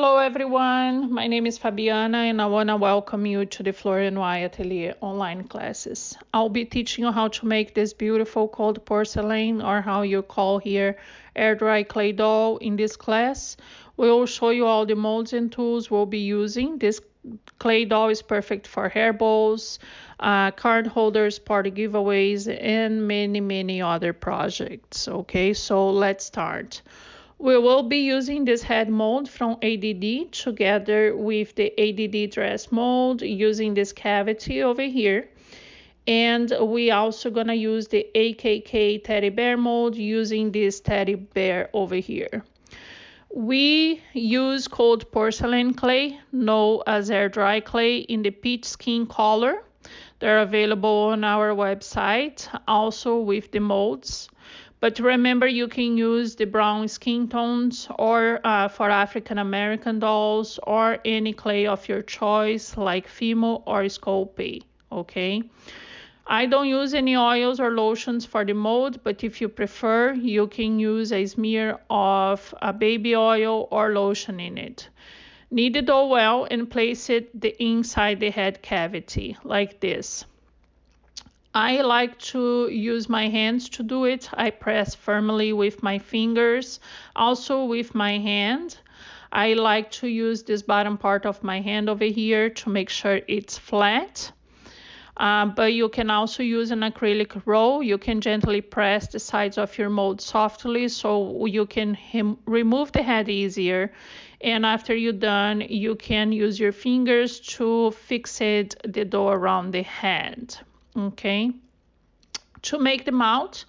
Hello everyone, my name is Fabiana and I want to welcome you to the Florian Y Atelier online classes. I'll be teaching you how to make this beautiful cold porcelain, or how you call here air dry clay doll in this class. We will show you all the molds and tools we'll be using. This clay doll is perfect for hair bows, card holders, party giveaways, and many other projects. Okay, so let's start. We will be using this head mold from ADD together with the ADD dress mold using this cavity over here. And we also gonna use the AKK teddy bear mold using this teddy bear over here. We use cold porcelain clay, known as air dry clay, in the peach skin color. They're available on our website, also with the molds. But remember, you can use the brown skin tones, or for African American dolls, or any clay of your choice, like Fimo or Sculpey, okay? I don't use any oils or lotions for the mold, but if you prefer, you can use a smear of a baby oil or lotion in it. Knead the dough well and place it inside the head cavity, like this. I like to use my hands to do it. I press firmly with my fingers, also with my hand. I like to use this bottom part of my hand over here to make sure it's flat. But you can also use an acrylic roll. You can gently press the sides of your mold softly so you can remove the head easier. And after you're done, you can use your fingers to fixate the dough around the head. Okay, to make the mouth,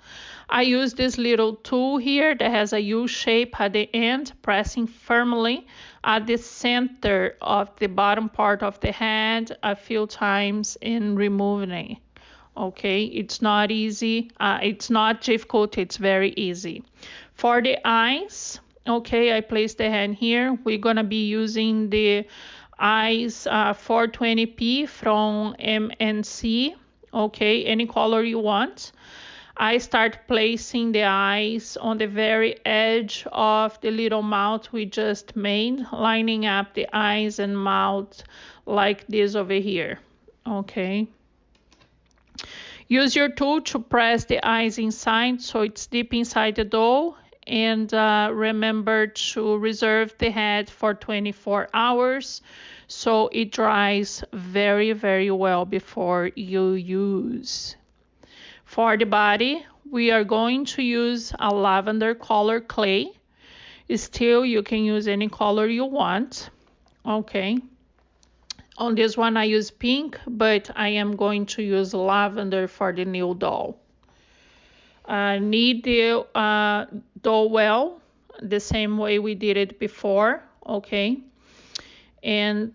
I use this little tool here that has a U shape at the end, pressing firmly at the center of the bottom part of the head a few times and removing it. Okay, it's not easy, it's not difficult, it's very easy. For the eyes, okay, I place the hand here. We're gonna be using the eyes 420p from MNC. Okay, any color you want. I start placing the eyes on the very edge of the little mouth we just made, lining up the eyes and mouth like this over here. Okay. Use your tool to press the eyes inside so it's deep inside the dough. And remember to reserve the head for 24 hours so it dries very well before you use. For the body, we are going to use a lavender color clay. Still, you can use any color you want. Okay. On this one, I use pink, but I am going to use lavender for the new doll. Knead the dough well, the same way we did it before, okay? And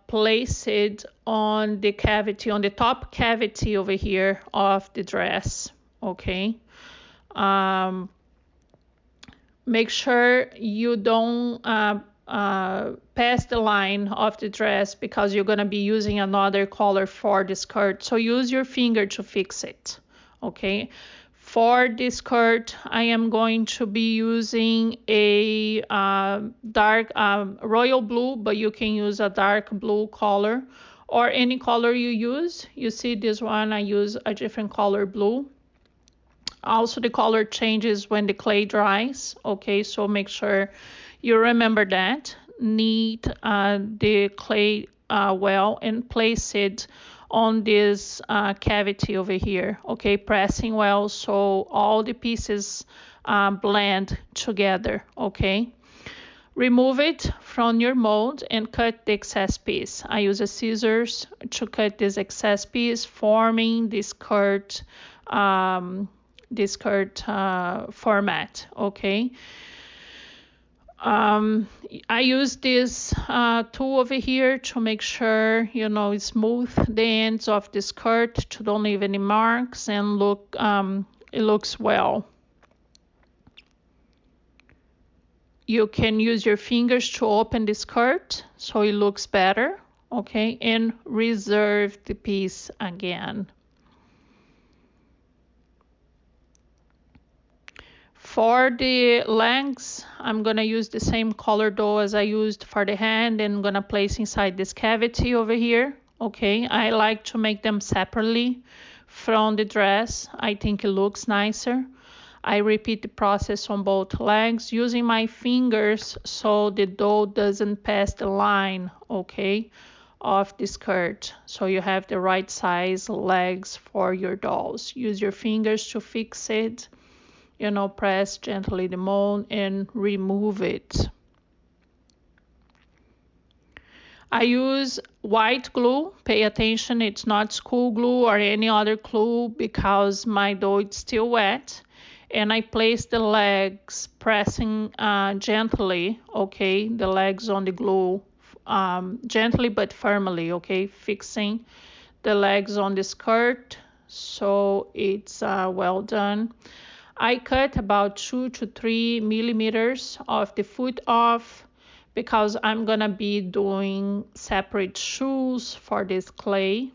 place it on the cavity, on the top cavity over here of the dress, okay? Make sure you don't pass the line of the dress, because you're gonna be using another color for the skirt, so use your finger to fix it, okay? For this skirt, I am going to be using a dark royal blue, but you can use a dark blue color or any color you use. You see this one, I use a different color blue. Also, the color changes when the clay dries, okay? So make sure you remember that. Knead the clay well and place it on this cavity over here, okay? Pressing well so all the pieces blend together, okay? Remove it from your mold and cut the excess piece. I use a scissors to cut this excess piece, forming this skirt format, okay? I use this tool over here to make sure, you know, it's smooth the ends of the skirt to don't leave any marks and look, it looks well. You can use your fingers to open the skirt so it looks better, okay? And reserve the piece again. For the legs, I'm gonna use the same color dough as I used for the hand, and I'm gonna place inside this cavity over here. Okay, I like to make them separately from the dress. I think it looks nicer. I repeat the process on both legs using my fingers so the dough doesn't pass the line, okay, of the skirt. So you have the right size legs for your dolls. Use your fingers to fix it. You know, press gently the mold and remove it. I use white glue. Pay attention, it's not school glue or any other glue because my dough is still wet. And I place the legs pressing gently, okay, the legs on the glue, gently but firmly, okay, fixing the legs on the skirt so it's well done. I cut about 2 to 3 millimeters of the foot off because I'm gonna be doing separate shoes for this clay.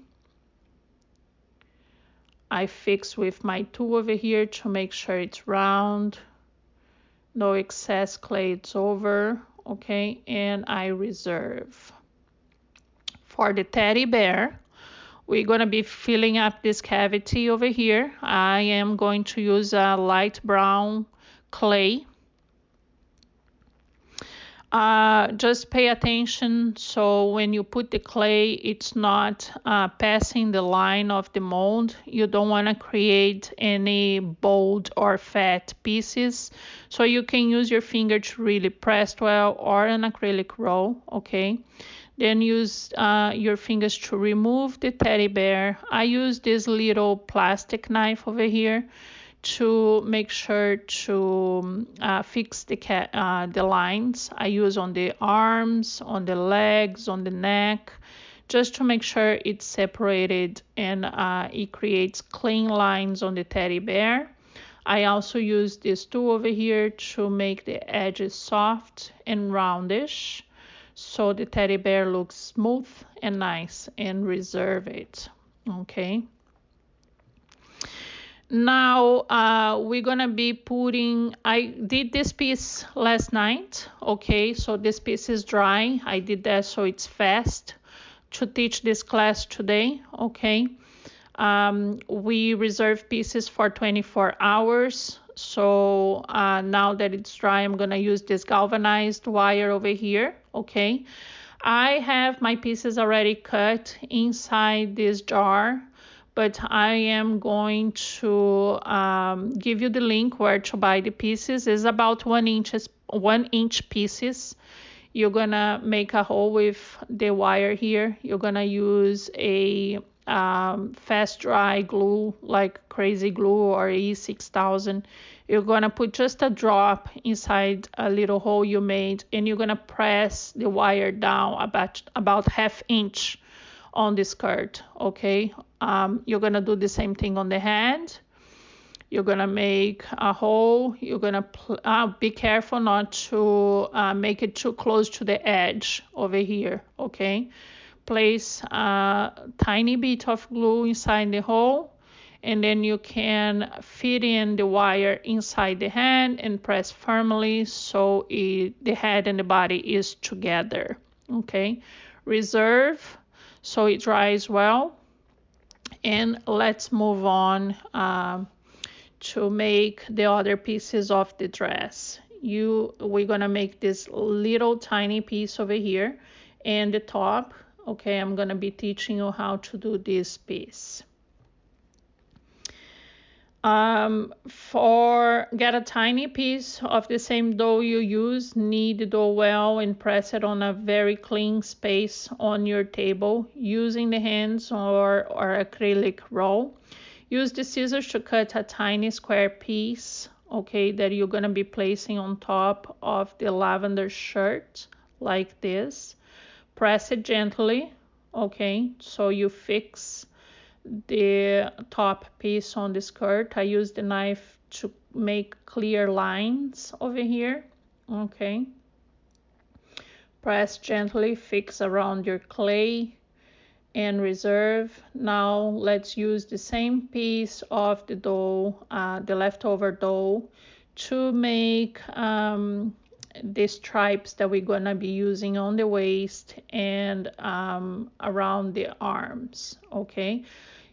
I fix with my tool over here to make sure it's round, no excess clay, it's over, okay, and I reserve. For the teddy bear, we're going to be filling up this cavity over here. I am going to use a light brown clay. Just pay attention so when you put the clay, it's not passing the line of the mold. You don't want to create any bold or fat pieces. So you can use your finger to really press well or an acrylic roll, okay? Then use your fingers to remove the teddy bear. I use this little plastic knife over here to make sure to fix the lines. I use on the arms, on the legs, on the neck, just to make sure it's separated and it creates clean lines on the teddy bear. I also use this tool over here to make the edges soft and roundish, so the teddy bear looks smooth and nice, and reserve it, okay? Now we're gonna be putting, I did this piece last night, okay, so this piece is dry. I did that so it's fast to teach this class today, okay? We reserve pieces for 24 hours. So now that it's dry, I'm gonna use this galvanized wire over here, okay? I have my pieces already cut inside this jar, but I am going to give you the link where to buy the pieces. It's about 1 inch pieces. You're gonna make a hole with the wire here. You're gonna use a fast dry glue like crazy glue or E6000. You're gonna put just a drop inside a little hole you made, and you're gonna press the wire down about ½ inch on the skirt, okay? You're gonna do the same thing on the hand. You're gonna make a hole. You're gonna be careful not to make it too close to the edge over here, okay? Place a tiny bit of glue inside the hole, and then you can fit in the wire inside the hand and press firmly so the head and the body is together, okay? Reserve so it dries well, and let's move on to make the other pieces of the dress. We're gonna make this little tiny piece over here and the top. Okay, I'm gonna be teaching you how to do this piece. Get a tiny piece of the same dough you use, knead the dough well and press it on a very clean space on your table using the hands or acrylic roll. Use the scissors to cut a tiny square piece, okay, that you're gonna be placing on top of the lavender shirt like this. Press it gently, okay, so you fix the top piece on the skirt. I use the knife to make clear lines over here, okay. Press gently, fix around your clay and reserve. Now let's use the same piece of the dough, the leftover dough, to make the stripes that we're gonna be using on the waist and around the arms. Okay,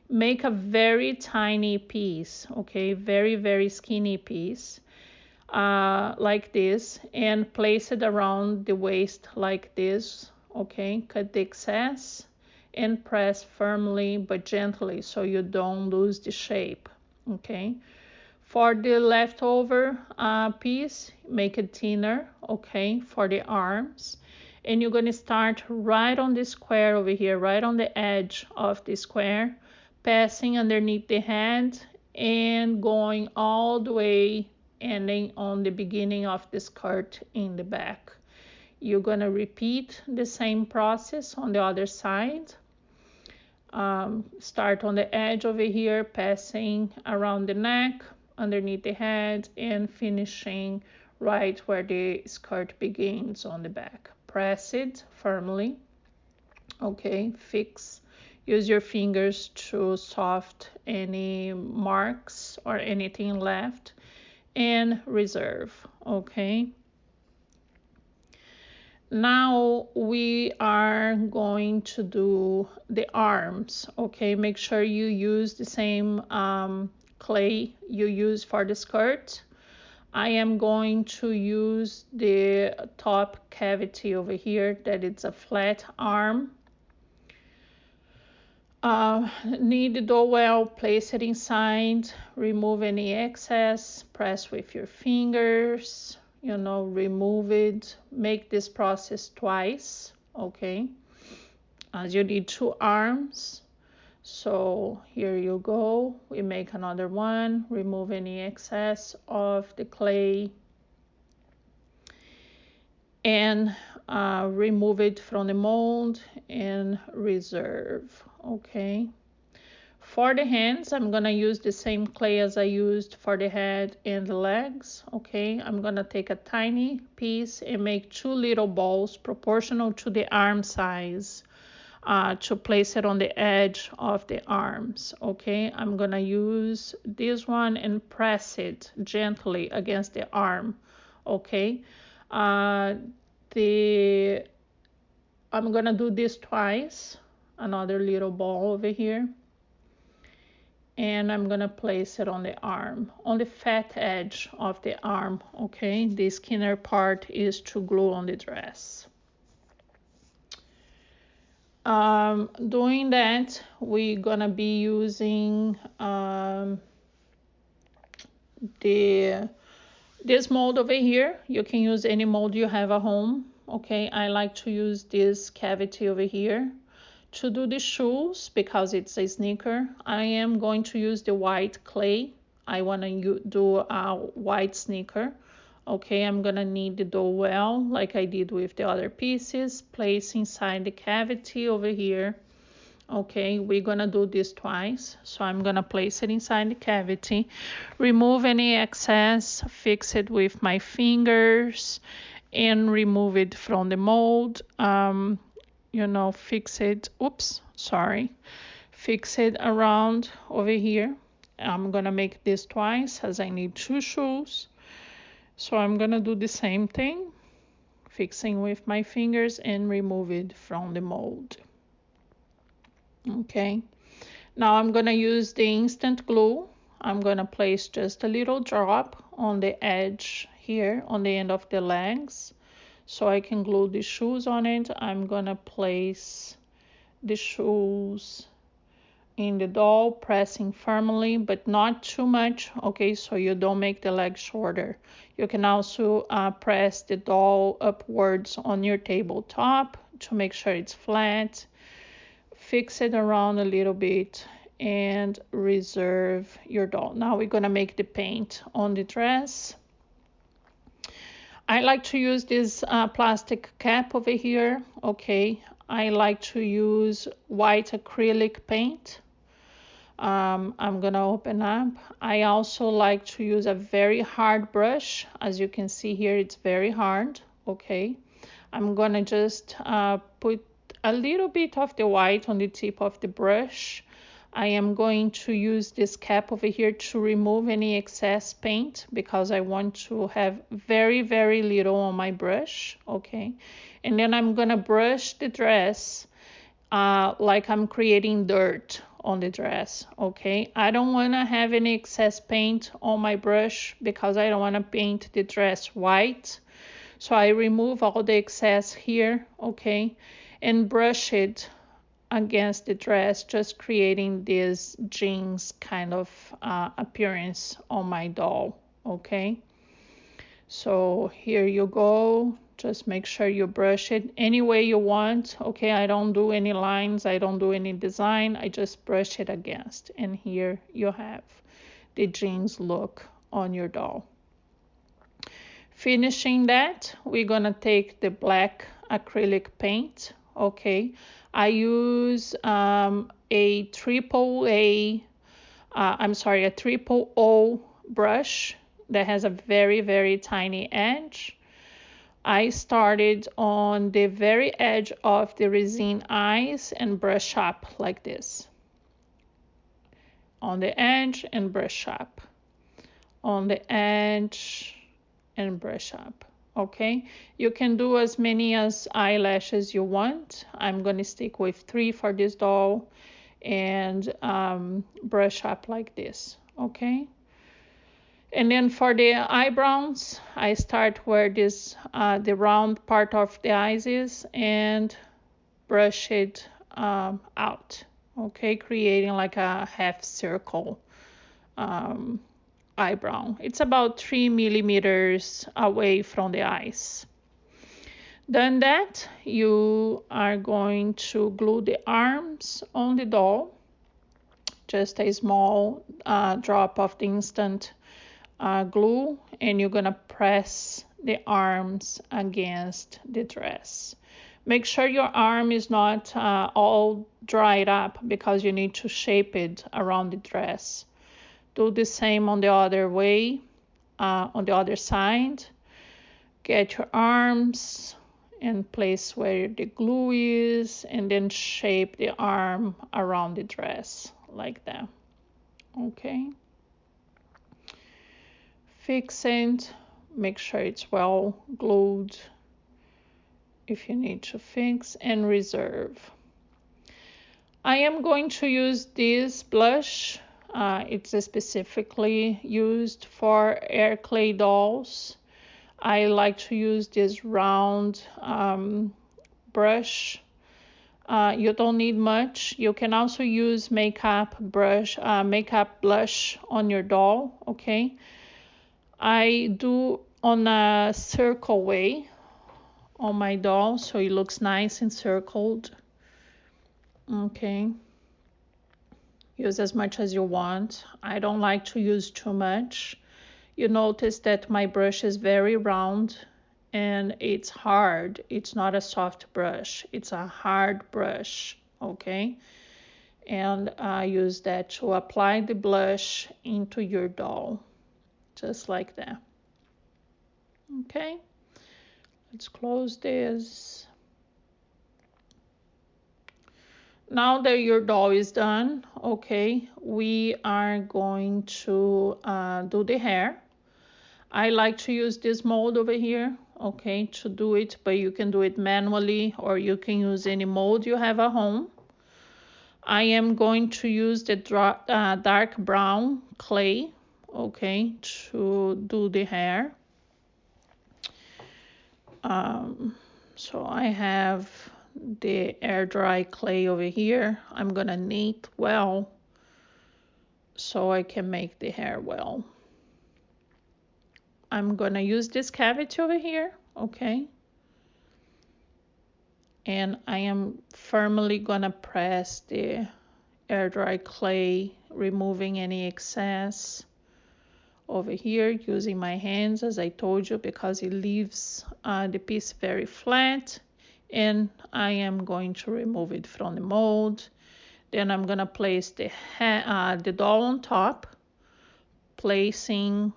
make a very tiny piece, okay, very skinny piece, like this, and place it around the waist like this. Okay, cut the excess and press firmly but gently so you don't lose the shape. Okay, for the leftover piece, make it thinner, okay, for the arms. And you're gonna start right on the square over here, right on the edge of the square, passing underneath the head and going all the way, ending on the beginning of the skirt in the back. You're gonna repeat the same process on the other side. Start on the edge over here, passing around the neck, underneath the head, and finishing right where the skirt begins on the back. Press it firmly. Okay, fix. Use your fingers to soften any marks or anything left, and reserve. Okay. Now we are going to do the arms. Okay, make sure you use the same clay you use for the skirt. I am going to use the top cavity over here, that it's a flat arm. Knead the dough well, place it inside, remove any excess, press with your fingers, remove it. Make this process twice, okay, as you need 2 arms. So here you go, we make another one, remove any excess of the clay, and remove it from the mold and reserve. Okay, for the hands, I'm gonna use the same clay as I used for the head and the legs. Okay, I'm gonna take a tiny piece and make 2 little balls proportional to the arm size, to place it on the edge of the arms. Okay, I'm gonna use this one and press it gently against the arm. Okay, I'm gonna do this twice, another little ball over here, and I'm gonna place it on the arm, on the fat edge of the arm. Okay, the skinner part is to glue on the dress. Doing that, we're gonna be using this mold over here. You can use any mold you have at home. Okay, I like to use this cavity over here to do the shoes because it's a sneaker. I am going to use the white clay. I want to do a white sneaker. Okay, I'm gonna knead the dough well like I did with the other pieces. Place inside the cavity over here. Okay, we're gonna do this twice. So I'm gonna place it inside the cavity, remove any excess, fix it with my fingers, and remove it from the mold. Fix it, fix it around over here. I'm gonna make this twice as I need 2 shoes. So I'm gonna do the same thing, fixing with my fingers and remove it from the mold. Okay, now I'm gonna use the instant glue. I'm gonna place just a little drop on the edge here on the end of the legs so I can glue the shoes on it. I'm gonna place the shoes in the doll, pressing firmly but not too much, okay, so you don't make the leg shorter. You can also press the doll upwards on your tabletop to make sure it's flat. Fix it around a little bit and reserve your doll. Now we're gonna make the paint on the dress. I like to use this plastic cap over here. Okay, I like to use white acrylic paint. I'm gonna open up. I also like to use a very hard brush. As you can see here, it's very hard. Okay, I'm gonna just put a little bit of the white on the tip of the brush, I am going to use this cap over here to remove any excess paint because I want to have very, very little on my brush, okay? And then I'm gonna brush the dress like I'm creating dirt on the dress, okay? I don't wanna have any excess paint on my brush because I don't wanna paint the dress white. So I remove all the excess here, okay? And brush it against the dress, just creating this jeans kind of appearance on my doll, okay? So here you go. Just make sure you brush it any way you want, okay? I don't do any lines, I don't do any design, I just brush it against. And here you have the jeans look on your doll. Finishing that, we're gonna take the black acrylic paint, okay? I use a triple O brush that has a very, very tiny edge. I started on the very edge of the resin eyes and brush up like this. On the edge and brush up. On the edge and brush up. Okay, you can do as many as eyelashes you want. I'm gonna stick with 3 for this doll and brush up like this, okay? And then for the eyebrows, I start where this the round part of the eyes is and brush it out, okay, creating like a half circle eyebrow. It's about 3 millimeters away from the eyes. Done that, you are going to glue the arms on the doll. Just a small drop of the instant glue, and you're gonna press the arms against the dress. Make sure your arm is not all dried up because you need to shape it around the dress. Do the same on the other way, on the other side. Get your arms and place where the glue is, and then shape the arm around the dress like that. Okay. Fix it. Make sure it's well glued if you need to fix, and reserve. I am going to use this blush. It's specifically used for air clay dolls. I like to use this round brush. You don't need much. You can also use makeup blush on your doll, okay? I do on a circle way on my doll so it looks nice and circled, okay? Use as much as you want. I don't like to use too much. You notice that my brush is very round and it's hard. It's not a soft brush. It's a hard brush, okay? And I use that to apply the blush into your doll, just like that. Okay, let's close this. Now that your doll is done, okay, we are going to do the hair. I like to use this mold over here, okay, to do it, but you can do it manually or you can use any mold you have at home. I am going to use the dark brown clay, okay, to do the hair. So I have the air dry clay over here. I'm gonna knead well so I can make the hair well. I'm gonna use this cavity over here, okay? And I am firmly gonna press the air dry clay, removing any excess over here using my hands, as I told you, because it leaves the piece very flat. And I am going to remove it from the mold. Then I'm gonna place the doll on top, placing,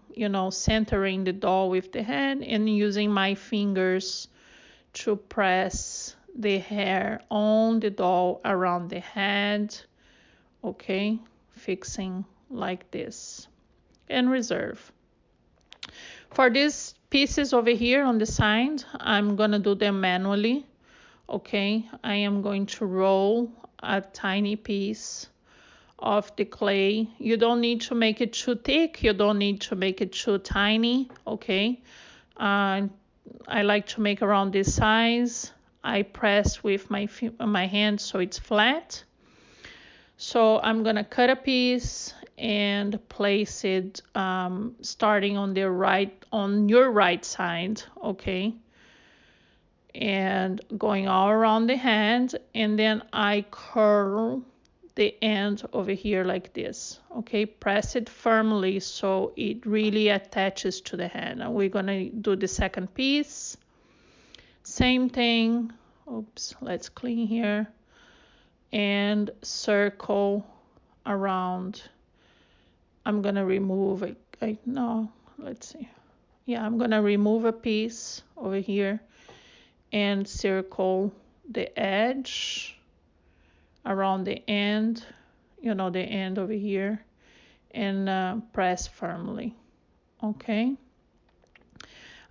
centering the doll with the head and using my fingers to press the hair on the doll around the head, okay, fixing like this, and reserve. For these pieces over here on the side, I'm gonna do them manually, okay. I am going to roll a tiny piece of the clay. You don't need to make it too thick, you don't need to make it too tiny, okay. I like to make around this size. I press with my hand so it's flat. So I'm gonna cut a piece and place it starting on your right side, okay, and going all around the hand, and then I curl the end over here like this, okay. Press it firmly so it really attaches to the hand. And we're gonna do the second piece, same thing. Oops, let's clean here, and circle around. I'm gonna remove it. No, let's see. Yeah, I'm gonna remove a piece over here and circle the edge around the end, you know, the end over here, and press firmly, okay.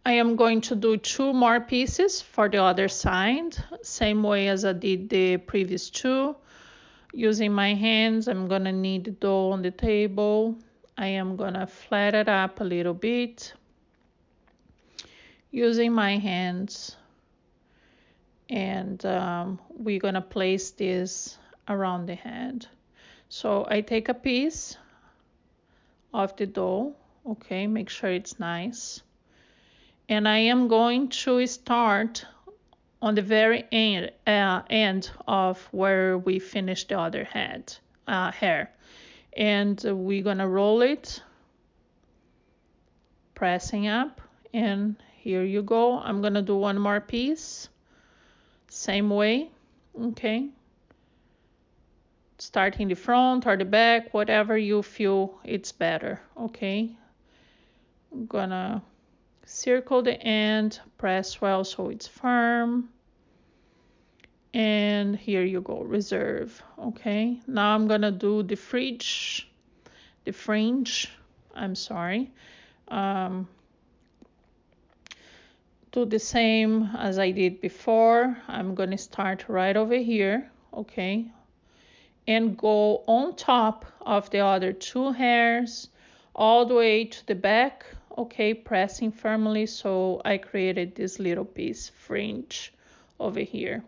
I am going to do 2 more pieces for the other side, same way as I did the previous 2. Using my hands, I'm gonna knead the dough on the table. I am gonna flatten it up a little bit using my hands, and we're gonna place this around the hand. So I take a piece of the dough, okay, make sure it's nice, and I am going to start on the very end of where we finished the other hair, and we're gonna roll it, pressing up, and here you go. I'm gonna do 1 more piece, same way, okay. Starting the front or the back, whatever you feel it's better, okay. I'm gonna circle the end, press well so it's firm, and here you go, reserve, okay. Now I'm gonna do the fringe, I'm sorry. Do the same as I did before. I'm gonna start right over here, okay, and go on top of the other 2 hairs all the way to the back, okay, pressing firmly so I created this little piece fringe over here.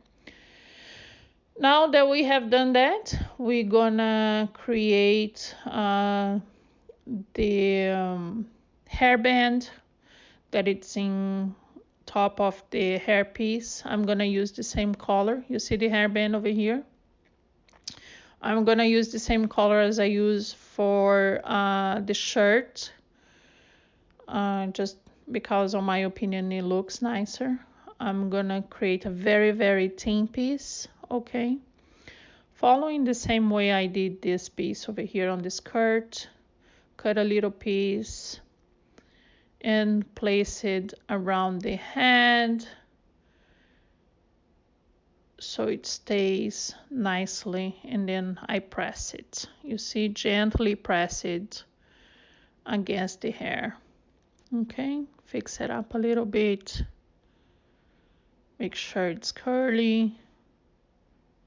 Now that we have done that, we're gonna create the hairband that it's in top of the hair piece. I'm gonna use the same color. You see the hairband over here? I'm gonna use the same color as I use for the shirt, just because in my opinion it looks nicer. I'm gonna create a very, very thin piece, okay, following the same way I did this piece over here on the skirt. Cut a little piece and place it around the head so it stays nicely, and then I press it. You see, gently press it against the hair, okay. Fix it up a little bit, make sure it's curly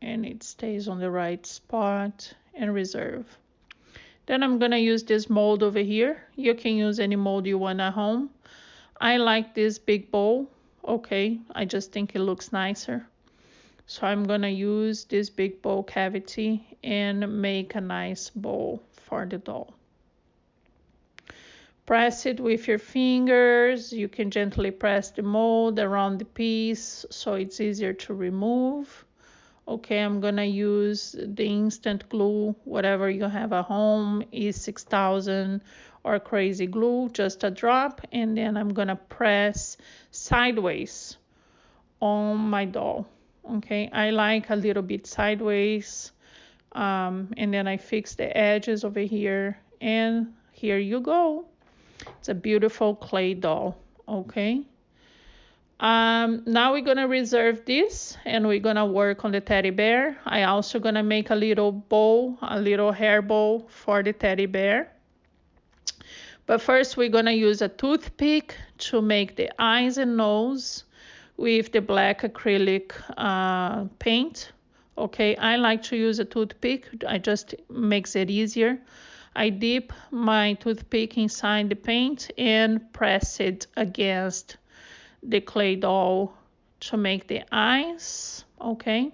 and it stays on the right spot, and reserve. Then I'm gonna use this mold over here. You can use any mold you want at home. I like this big bowl, okay, I just think it looks nicer. So I'm gonna use this big bowl cavity and make a nice bowl for the doll. Press it with your fingers. You can gently press the mold around the piece so it's easier to remove. Okay, I'm gonna use the instant glue, whatever you have at home, E6000 or crazy glue, just a drop, and then I'm gonna press sideways on my doll. Okay, I like a little bit sideways, and then I fix the edges over here, and here you go. It's a beautiful clay doll, okay. Now we're gonna reserve this and we're gonna work on the teddy bear. I also gonna make a little bow, a little hair bow for the teddy bear. But first we're gonna use a toothpick to make the eyes and nose with the black acrylic paint. Okay, I like to use a toothpick. I just makes it easier. I dip my toothpick inside the paint and press it against the clay doll to make the eyes. Okay,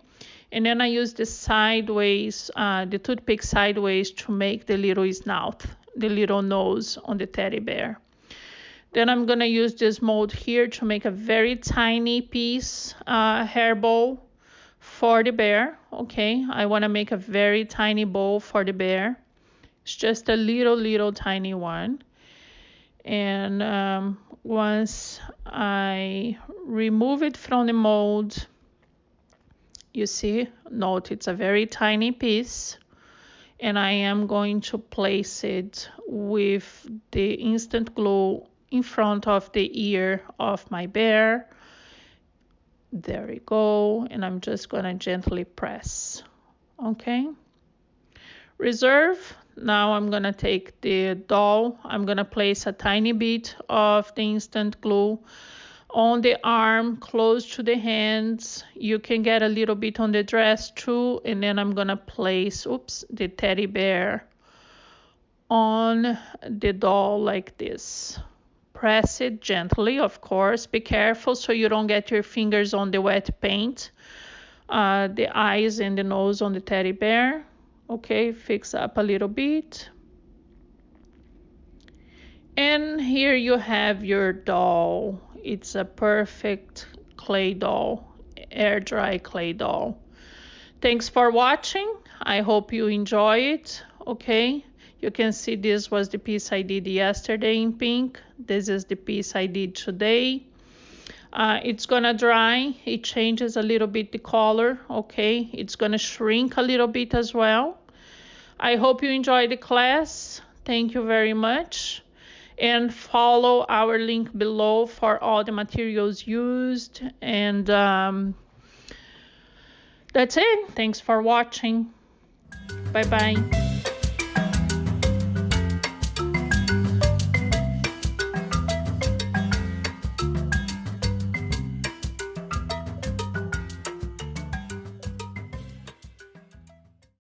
and then I use the sideways, the toothpick sideways to make the little snout, the little nose on the teddy bear. Then I'm gonna use this mold here to make a very tiny piece hair bow for the bear. Okay, I wanna make a very tiny bow for the bear. It's just a little tiny one. And once I remove it from the mold, you see, note it's a very tiny piece, and I am going to place it with the instant glue in front of the ear of my bear. There we go, and I'm just gonna gently press. Okay, reserve. Now I'm gonna take the doll, I'm gonna place a tiny bit of the instant glue on the arm close to the hands. You can get a little bit on the dress too, and then I'm gonna place, the teddy bear on the doll like this. Press it gently, of course. Be careful so you don't get your fingers on the wet paint. The eyes and the nose on the teddy bear. Okay, fix up a little bit. And here you have your doll. It's a perfect clay doll, air dry clay doll. Thanks for watching. I hope you enjoy it. Okay, you can see this was the piece I did yesterday in pink. This is the piece I did today. It's gonna dry. It changes a little bit the color. Okay, it's gonna shrink a little bit as well. I hope you enjoyed the class. Thank you very much. And follow our link below for all the materials used. And that's it. Thanks for watching. Bye bye.